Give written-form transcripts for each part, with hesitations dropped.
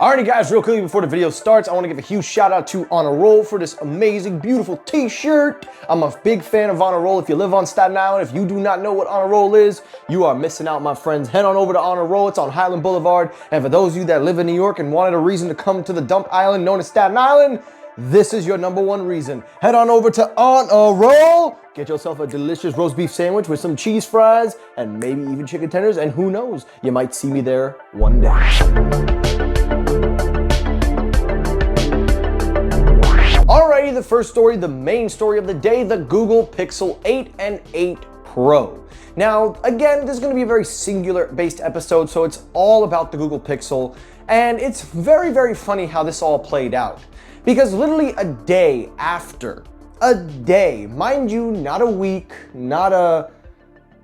Alrighty guys, real quickly before the video starts, I want to give a huge shout out to On a Roll for this amazing, beautiful t-shirt. I'm a big fan of On a Roll. If you live on Staten Island, if you do not know what On a Roll is, you are missing out, my friends. Head on over to On a Roll. It's on Highland Boulevard. And for those of you that live in New York and wanted a reason to come to the dump island known as Staten Island, this is your #1 reason. Head on over to On a Roll. Get yourself a delicious roast beef sandwich with some cheese fries and maybe even chicken tenders. And who knows, you might see me there one day. Alrighty, the first story, the main story of the day, the Google Pixel 8 and 8 Pro. Now, again, this is going to be a very singular based episode, so it's all about the Google Pixel, and it's very, very funny how this all played out. Because literally a day after, mind you, not a week, not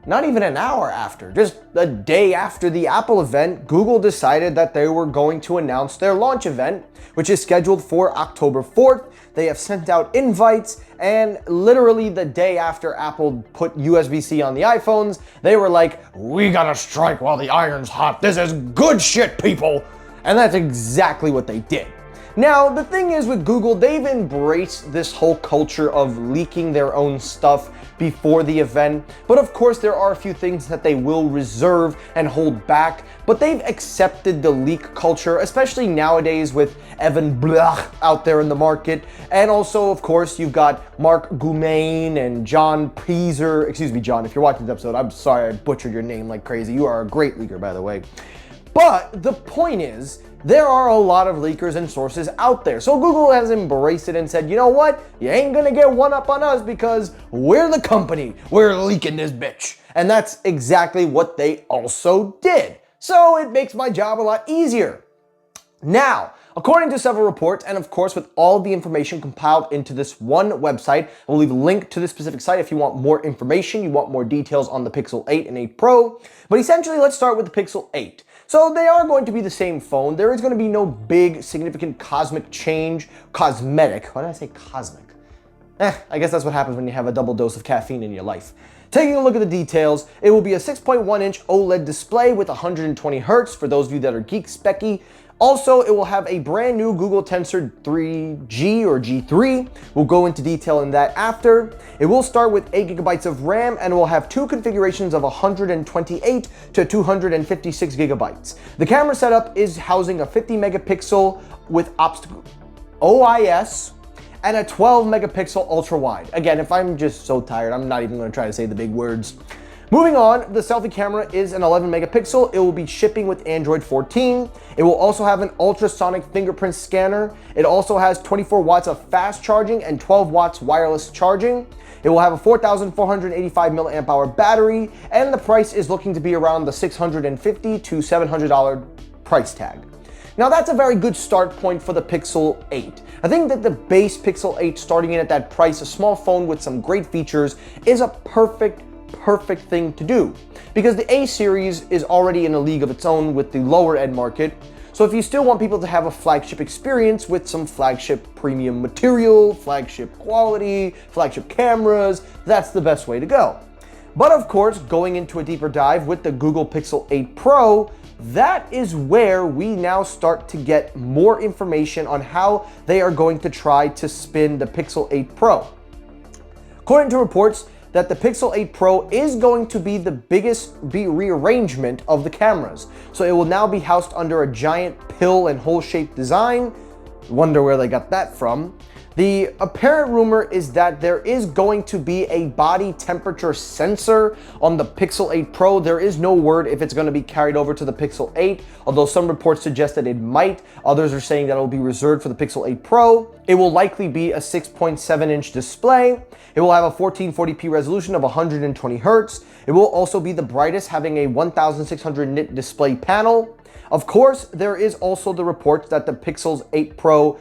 even an hour after, just a day after the Apple event, Google decided that they were going to announce their launch event, which is scheduled for October 4th. They have sent out invites, and literally the day after Apple put USB-C on the iPhones, they were like, we gotta strike while the iron's hot. This is good shit, people. And that's exactly what they did. Now, the thing is with Google, they've embraced this whole culture of leaking their own stuff before the event. But of course, there are a few things that they will reserve and hold back. But they've accepted the leak culture, especially nowadays with Evan Blach out there in the market. And also, of course, you've got Mark Goumain and John Peaser. Excuse me, John, if you're watching this episode, I'm sorry I butchered your name like crazy. You are a great leaker, by the way. But the point is, there are a lot of leakers and sources out there. So Google has embraced it and said, you know what? You ain't gonna get one up on us because we're the company. We're leaking this bitch. And that's exactly what they also did. So it makes my job a lot easier. Now, according to several reports, and of course with all the information compiled into this one website, we'll leave a link to this specific site if you want more information, you want more details on the Pixel 8 and 8 Pro. But essentially, let's start with the Pixel 8. So they are going to be the same phone. There is going to be no big, significant cosmetic. Why did I say cosmic? I guess that's what happens when you have a double dose of caffeine in your life. Taking a look at the details, it will be a 6.1-inch OLED display with 120 Hz for those of you that are geek specky. Also, it will have a brand new Google Tensor G or G3. We'll go into detail in that after. It will start with 8 GB of RAM and will have two configurations of 128 to 256 GB. The camera setup is housing a 50 megapixel with OIS and a 12 megapixel ultra wide. Again, if I'm just so tired, I'm not even going to try to say the big words. Moving on, the selfie camera is an 11 megapixel. It will be shipping with Android 14. It will also have an ultrasonic fingerprint scanner. It also has 24 watts of fast charging and 12 watts wireless charging. It will have a 4,485 milliamp hour battery, and the price is looking to be around the $650 to $700 price tag. Now that's a very good start point for the Pixel 8. I think that the base Pixel 8 starting in at that price, a small phone with some great features, is a perfect thing to do, because the A series is already in a league of its own with the lower end market. So if you still want people to have a flagship experience with some flagship premium material, flagship quality, flagship cameras, that's the best way to go. But of course, going into a deeper dive with the Google Pixel 8 Pro, that is where we now start to get more information on how they are going to try to spin the Pixel 8 Pro. According to reports, that the Pixel 8 Pro is going to be the biggest rearrangement of the cameras. So it will now be housed under a giant pill and hole-shaped design. Wonder where they got that from. The apparent rumor is that there is going to be a body temperature sensor on the Pixel 8 Pro. There is no word if it's going to be carried over to the Pixel 8, although some reports suggest that it might. Others are saying that it will be reserved for the Pixel 8 Pro. It will likely be a 6.7-inch display. It will have a 1440p resolution of 120 Hz. It will also be the brightest, having a 1600 nit display panel. Of course, there is also the reports that the Pixel 8 Pro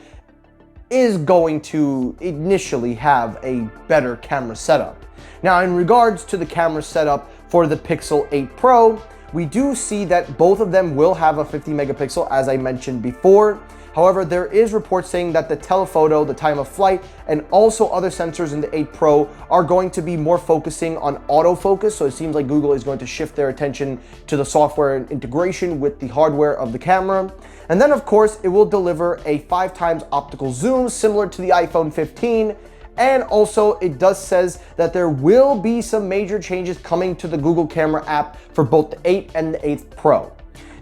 is going to initially have a better camera setup. Now, in regards to the camera setup for the Pixel 8 Pro, we do see that both of them will have a 50 megapixel, as I mentioned before. However, there is reports saying that the telephoto, the time of flight, and also other sensors in the 8 Pro are going to be more focusing on autofocus. So it seems like Google is going to shift their attention to the software integration with the hardware of the camera. And then of course, it will deliver a 5 times optical zoom similar to the iPhone 15. And also it does says that there will be some major changes coming to the Google camera app for both the 8 and the 8 Pro.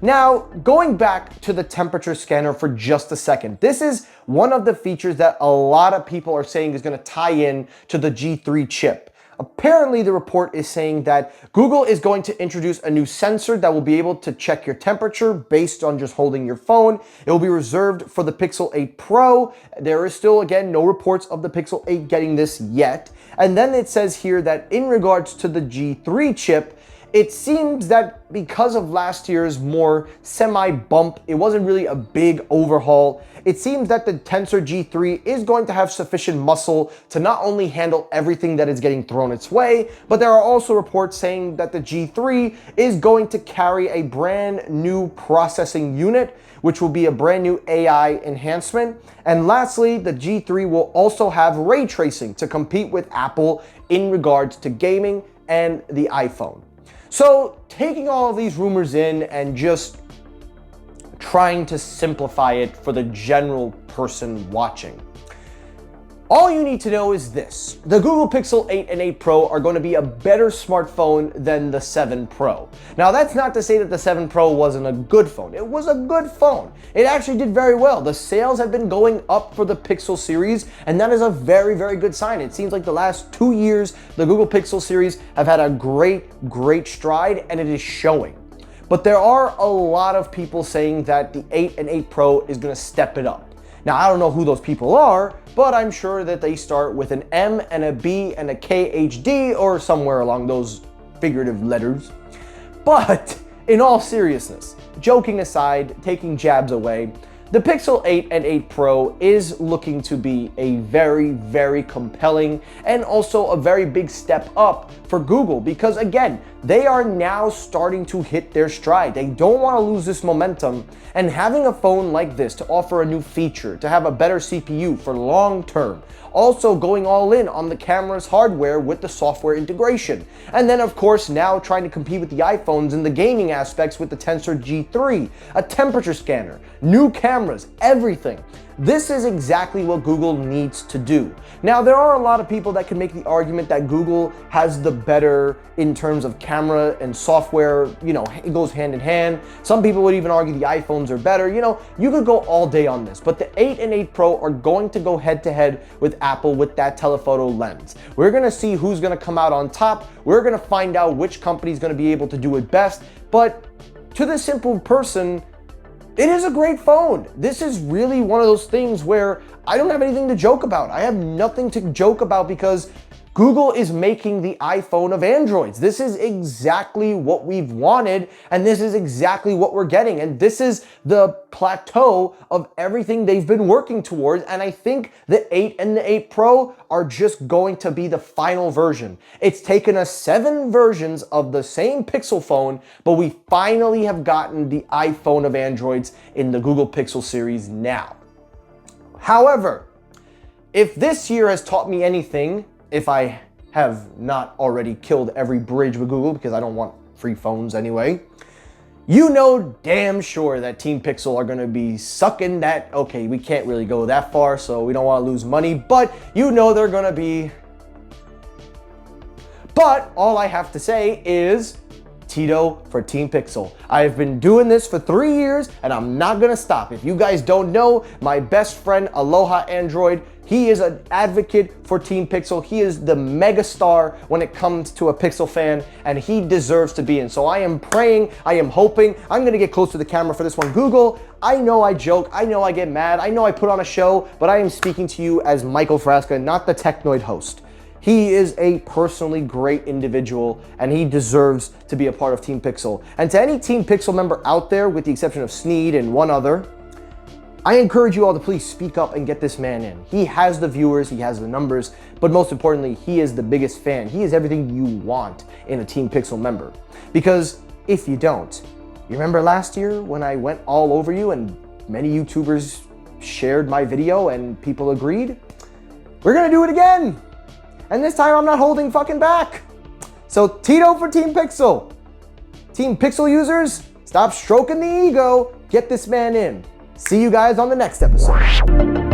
Now, going back to the temperature scanner for just a second, this is one of the features that a lot of people are saying is going to tie in to the G3 chip. Apparently, the report is saying that Google is going to introduce a new sensor that will be able to check your temperature based on just holding your phone. It will be reserved for the Pixel 8 Pro. There is still, again, no reports of the Pixel 8 getting this yet. And then it says here that in regards to the G3 chip, it seems that because of last year's more semi-bump, it wasn't really a big overhaul. It seems that the Tensor G3 is going to have sufficient muscle to not only handle everything that is getting thrown its way, but there are also reports saying that the G3 is going to carry a brand new processing unit, which will be a brand new AI enhancement. And lastly, the G3 will also have ray tracing to compete with Apple in regards to gaming and the iPhone. So taking all of these rumors in and just trying to simplify it for the general person watching, all you need to know is this: the Google Pixel 8 and 8 Pro are going to be a better smartphone than the 7 Pro. Now, that's not to say that the 7 Pro wasn't a good phone. It was a good phone. It actually did very well. The sales have been going up for the Pixel series, and that is a very, very good sign. It seems like the last 2 years, the Google Pixel series have had a great stride, and it is showing. But there are a lot of people saying that the 8 and 8 Pro is going to step it up. Now, I don't know who those people are, but I'm sure that they start with an M and a B and a KHD or somewhere along those figurative letters. But in all seriousness, joking aside, taking jabs away, the Pixel 8 and 8 Pro is looking to be a very compelling and also a very big step up for Google, because again, they are now starting to hit their stride. They don't want to lose this momentum, and having a phone like this to offer a new feature, to have a better CPU for long term, also going all in on the camera's hardware with the software integration, and then of course now trying to compete with the iPhones in the gaming aspects with the Tensor G3, a temperature scanner, new cameras, everything. This is exactly what Google needs to do. Now, there are a lot of people that can make the argument that Google has the better in terms of camera and software, you know, it goes hand in hand. Some people would even argue the iPhones are better. You know, you could go all day on this, but the 8 and 8 Pro are going to go head to head with Apple with that telephoto lens. We're gonna see who's gonna come out on top. We're gonna find out which company is gonna be able to do it best. But to the simple person, it is a great phone. This is really one of those things where I don't have anything to joke about. I have nothing to joke about because Google is making the iPhone of Androids. This is exactly what we've wanted, and this is exactly what we're getting. And this is the plateau of everything they've been working towards. And I think the 8 and the 8 Pro are just going to be the final version. It's taken us 7 versions of the same Pixel phone, but we finally have gotten the iPhone of Androids in the Google Pixel series now. However, if this year has taught me anything, if I have not already killed every bridge with Google, because I don't want free phones anyway, you know damn sure that Team Pixel are going to be sucking that, okay, we can't really go that far, so we don't want to lose money, but you know they're going to be. But all I have to say is Tito for Team Pixel. I've been doing this for 3 years and I'm not gonna stop. If you guys don't know, my best friend Aloha Android, he is an advocate for Team Pixel. He is the mega star when it comes to a Pixel fan, and he deserves to be in. So I am praying, I am hoping, I'm gonna get close to the camera for this one. Google, I know I joke, I know I get mad, I know I put on a show, but I am speaking to you as Michael Frasca, not the Technoid host. He is a personally great individual, and he deserves to be a part of Team Pixel. And to any Team Pixel member out there, with the exception of Sneed and one other, I encourage you all to please speak up and get this man in. He has the viewers, he has the numbers, but most importantly, he is the biggest fan. He is everything you want in a Team Pixel member. Because if you don't, you remember last year when I went all over you and many YouTubers shared my video and people agreed? We're gonna do it again. And this time I'm not holding fucking back. So Tito for Team Pixel. Team Pixel users, stop stroking the ego. Get this man in. See you guys on the next episode.